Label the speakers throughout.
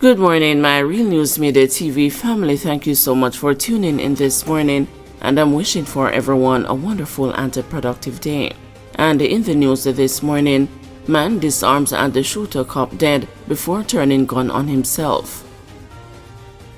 Speaker 1: Good morning, my Real News Midday TV family. Thank you so much for tuning in this morning, and I'm wishing for everyone a wonderful and a productive day. And in the news this morning, man disarms and the shooter cop dead before turning gun on himself.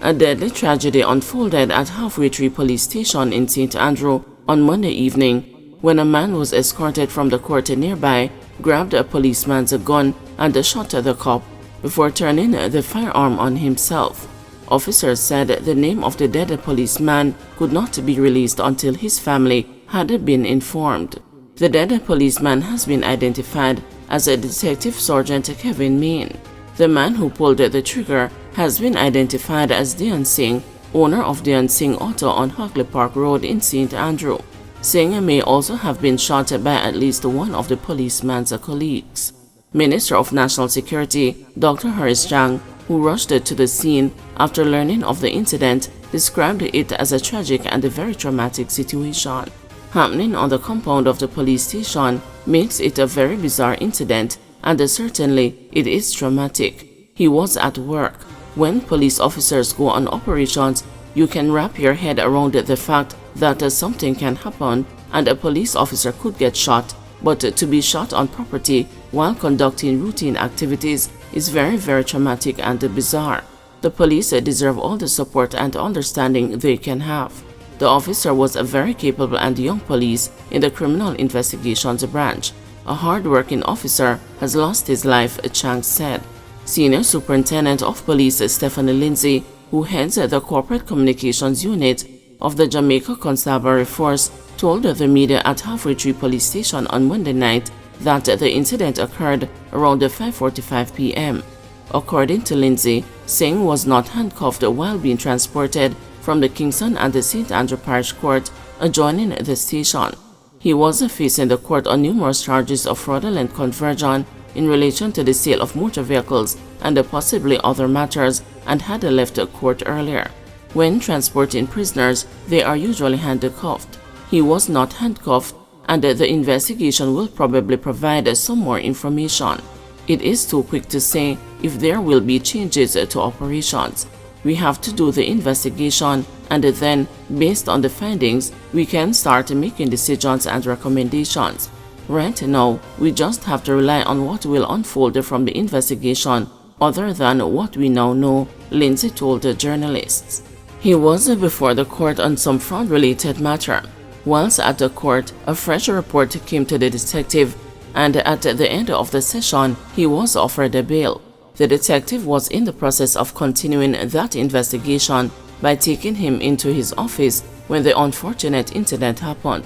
Speaker 1: A deadly tragedy unfolded at Halfway Tree Police Station in St. Andrew on Monday evening when a man was escorted from the court nearby, grabbed a policeman's gun and shot the cop before turning the firearm on himself. Officers said the name of the dead policeman could not be released until his family had been informed. The dead policeman has been identified as a Detective Sergeant Kevin Main. The man who pulled the trigger has been identified as Dian Singh, owner of Dian Singh Auto on Hockley Park Road in St. Andrew. Singh may also have been shot by at least one of the policeman's colleagues. Minister of National Security Dr. Harris Chang, who rushed to the scene after learning of the incident, described it as a tragic and a very traumatic situation. Happening on the compound of the police station makes it a very bizarre incident, and certainly it is traumatic. He was at work. When police officers go on operations, you can wrap your head around the fact that something can happen and a police officer could get shot, but to be shot on property while conducting routine activities is very, very traumatic and bizarre. The police deserve all the support and understanding they can have. The officer was a very capable and young police in the Criminal Investigations Branch. A hard-working officer has lost his life, Chang said. Senior Superintendent of Police Stephanie Lindsay, who heads the Corporate Communications Unit of the Jamaica Constabulary Force, told the media at Halfway Tree Police Station on Monday night that the incident occurred around 5:45 p.m. According to Lindsay, Singh was not handcuffed while being transported from the Kingston and the St. Andrew Parish Court adjoining the station. He was facing the court on numerous charges of fraudulent conversion in relation to the sale of motor vehicles and possibly other matters, and had left the court earlier. When transporting prisoners, they are usually handcuffed. He was not handcuffed, and the investigation will probably provide some more information. It is too quick to say if there will be changes to operations. We have to do the investigation, and then, based on the findings, we can start making decisions and recommendations. Right now, we just have to rely on what will unfold from the investigation other than what we now know, Lindsay told the journalists. He was before the court on some fraud-related matter. Whilst at the court, a fresh report came to the detective, and at the end of the session, he was offered a bail. The detective was in the process of continuing that investigation by taking him into his office when the unfortunate incident happened.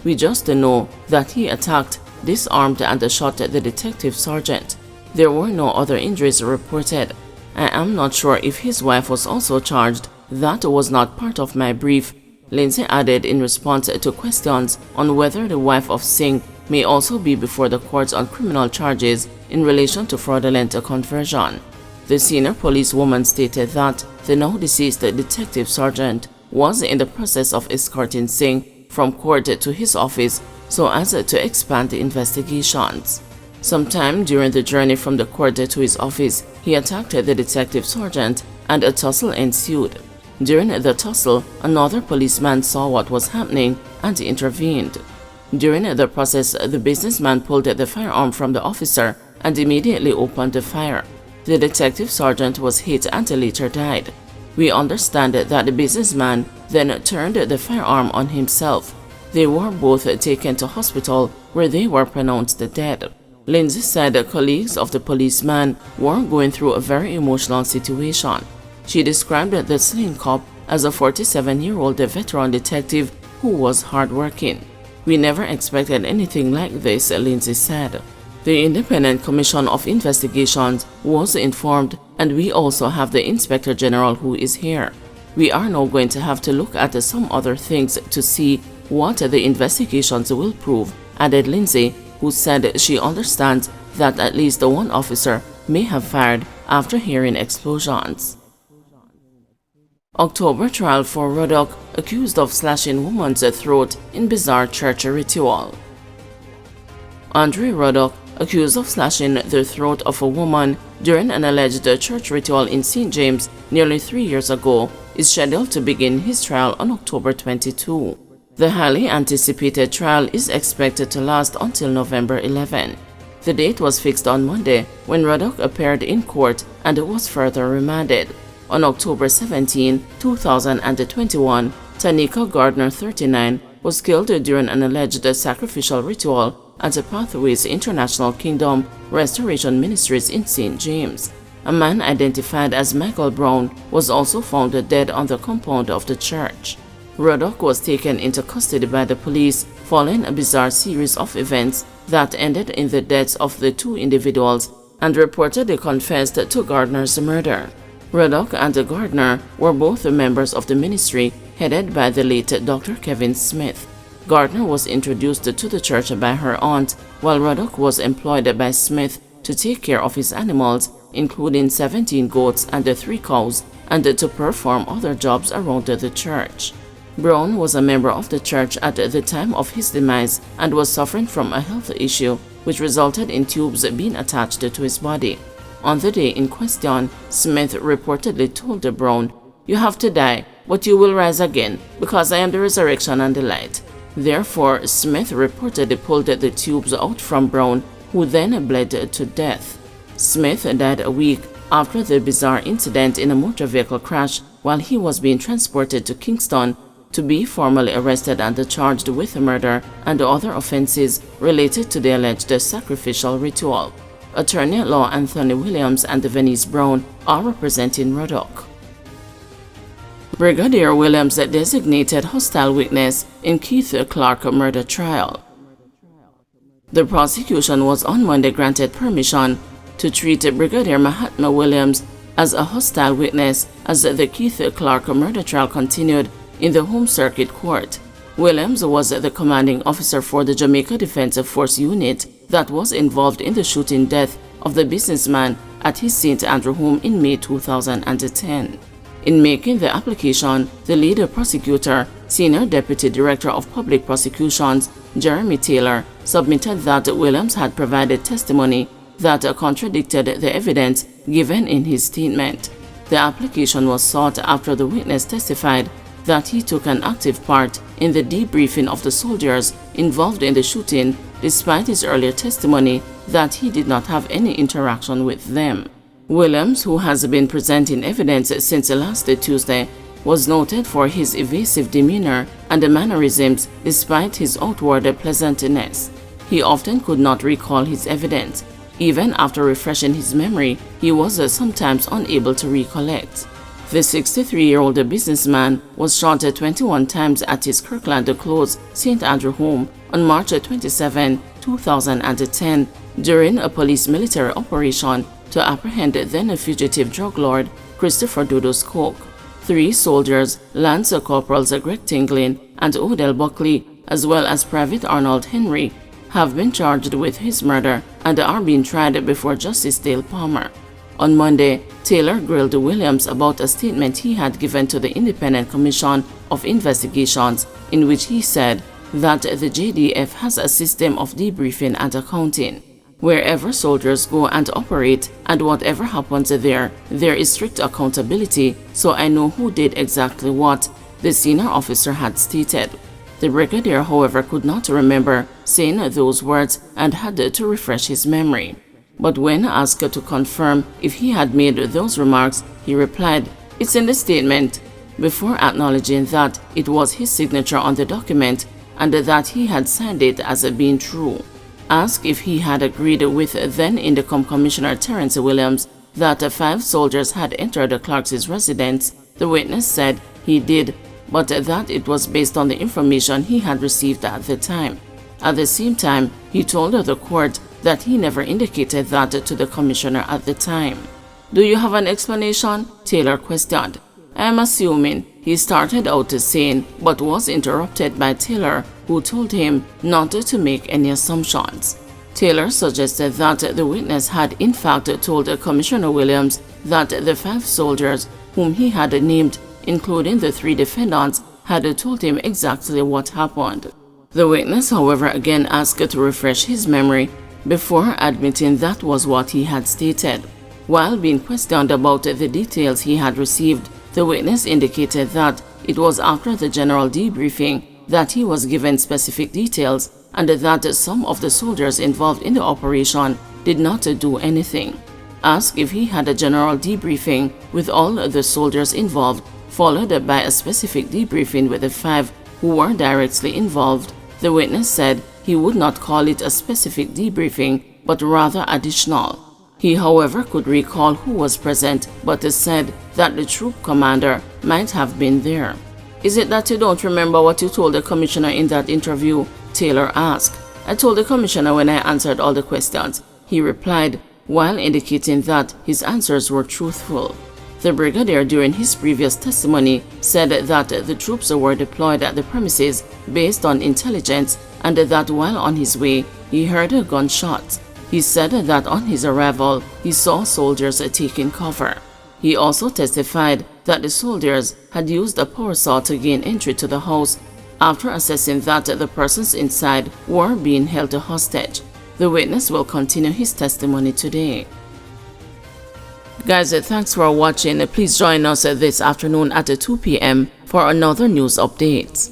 Speaker 1: We just know that he attacked, disarmed, and shot the detective sergeant. There were no other injuries reported. I am not sure if his wife was also charged. That was not part of my brief, Lindsay added in response to questions on whether the wife of Singh may also be before the courts on criminal charges in relation to fraudulent conversion. The senior policewoman stated that the now deceased detective sergeant was in the process of escorting Singh from court to his office so as to expand the investigations. Sometime during the journey from the court to his office, he attacked the detective sergeant and a tussle ensued. During the tussle, another policeman saw what was happening and intervened. During the process, the businessman pulled the firearm from the officer and immediately opened the fire. The detective sergeant was hit and later died. We understand that the businessman then turned the firearm on himself. They were both taken to hospital where they were pronounced dead. Lindsay said colleagues of the policeman were going through a very emotional situation. She described the slain cop as a 47-year-old veteran detective who was hardworking. We never expected anything like this, Lindsay said. The Independent Commission of Investigations was informed, and we also have the Inspector General who is here. We are now going to have to look at some other things to see what the investigations will prove, added Lindsay, who said she understands that at least one officer may have fired after hearing explosions. October trial for Ruddock, accused of slashing woman's throat in bizarre church ritual. Andre Ruddock, accused of slashing the throat of a woman during an alleged church ritual in St. James nearly 3 years ago, is scheduled to begin his trial on October 22. The highly anticipated trial is expected to last until November 11. The date was fixed on Monday when Ruddock appeared in court and was further remanded. On October 17, 2021, Tanika Gardner, 39, was killed during an alleged sacrificial ritual at the Pathways International Kingdom Restoration Ministries in St. James. A man identified as Michael Brown was also found dead on the compound of the church. Ruddock was taken into custody by the police following a bizarre series of events that ended in the deaths of the two individuals and reportedly confessed to Gardner's murder. Ruddock and Gardner were both members of the ministry headed by the late Dr. Kevin Smith. Gardner was introduced to the church by her aunt, while Ruddock was employed by Smith to take care of his animals, including 17 goats and 3 cows, and to perform other jobs around the church. Brown was a member of the church at the time of his demise and was suffering from a health issue, which resulted in tubes being attached to his body. On the day in question, Smith reportedly told Brown, "You have to die, but you will rise again, because I am the resurrection and the light." Therefore, Smith reportedly pulled the tubes out from Brown, who then bled to death. Smith died a week after the bizarre incident in a motor vehicle crash while he was being transported to Kingston to be formally arrested and charged with murder and other offenses related to the alleged sacrificial ritual. Attorney-at-law Anthony Williams and Venice Brown are representing Ruddock. Brigadier Williams designated hostile witness in Keith Clark murder trial. The prosecution was on Monday granted permission to treat Brigadier Mahatma Williams as a hostile witness as the Keith Clark murder trial continued in the Home Circuit Court. Williams was the commanding officer for the Jamaica Defensive Force unit that was involved in the shooting death of the businessman at his St. Andrew home in May 2010. In making the application, the lead prosecutor, Senior Deputy Director of Public Prosecutions, Jeremy Taylor, submitted that Williams had provided testimony that contradicted the evidence given in his statement. The application was sought after the witness testified that he took an active part in the debriefing of the soldiers involved in the shooting, despite his earlier testimony that he did not have any interaction with them. Williams, who has been presenting evidence since last Tuesday, was noted for his evasive demeanor and mannerisms despite his outward pleasantness. He often could not recall his evidence. Even after refreshing his memory, he was sometimes unable to recollect. The 63-year-old businessman was shot 21 times at his Kirkland Close, St. Andrew home on March 27, 2010 during a police military operation to apprehend then fugitive drug lord Christopher Dodos Coke. 3 soldiers, Lance Corporals Greg Tinglin and Odell Buckley, as well as Private Arnold Henry, have been charged with his murder and are being tried before Justice Dale Palmer. On Monday, Taylor grilled Williams about a statement he had given to the Independent Commission of Investigations in which he said that the JDF has a system of debriefing and accounting. Wherever soldiers go and operate and whatever happens there is strict accountability, so I know who did exactly what, the senior officer had stated. The brigadier, however, could not remember saying those words and had to refresh his memory. But when asked to confirm if he had made those remarks, he replied, "It's in the statement," before acknowledging that it was his signature on the document and that he had signed it as being true. Asked if he had agreed with then Indicom Commissioner Terrence Williams that 5 soldiers had entered Clark's residence, the witness said he did, but that it was based on the information he had received at the time. At the same time, he told the court that he never indicated that to the commissioner at the time. "Do you have an explanation?" Taylor questioned. "I am assuming," he started out saying, but was interrupted by Taylor, who told him not to make any assumptions. Taylor suggested that the witness had in fact told Commissioner Williams that the 5 soldiers whom he had named, including the 3 defendants, had told him exactly what happened. The witness, however, again asked to refresh his memory, before admitting that was what he had stated. While being questioned about the details he had received, the witness indicated that it was after the general debriefing that he was given specific details and that some of the soldiers involved in the operation did not do anything. Asked if he had a general debriefing with all the soldiers involved, followed by a specific debriefing with the 5 who were directly involved, the witness said he would not call it a specific debriefing but rather additional. He, however, could recall who was present, but said that the troop commander might have been there. "Is it that you don't remember what you told the commissioner in that interview?" Taylor asked. "I told the commissioner when I answered all the questions," he replied, while indicating that his answers were truthful. The brigadier, during his previous testimony, said that the troops were deployed at the premises based on intelligence and that while on his way, he heard gunshots. He said that on his arrival, he saw soldiers taking cover. He also testified that the soldiers had used a power saw to gain entry to the house after assessing that the persons inside were being held hostage. The witness will continue his testimony today. Guys, thanks for watching. Please join us this afternoon at 2 p.m. for another news update.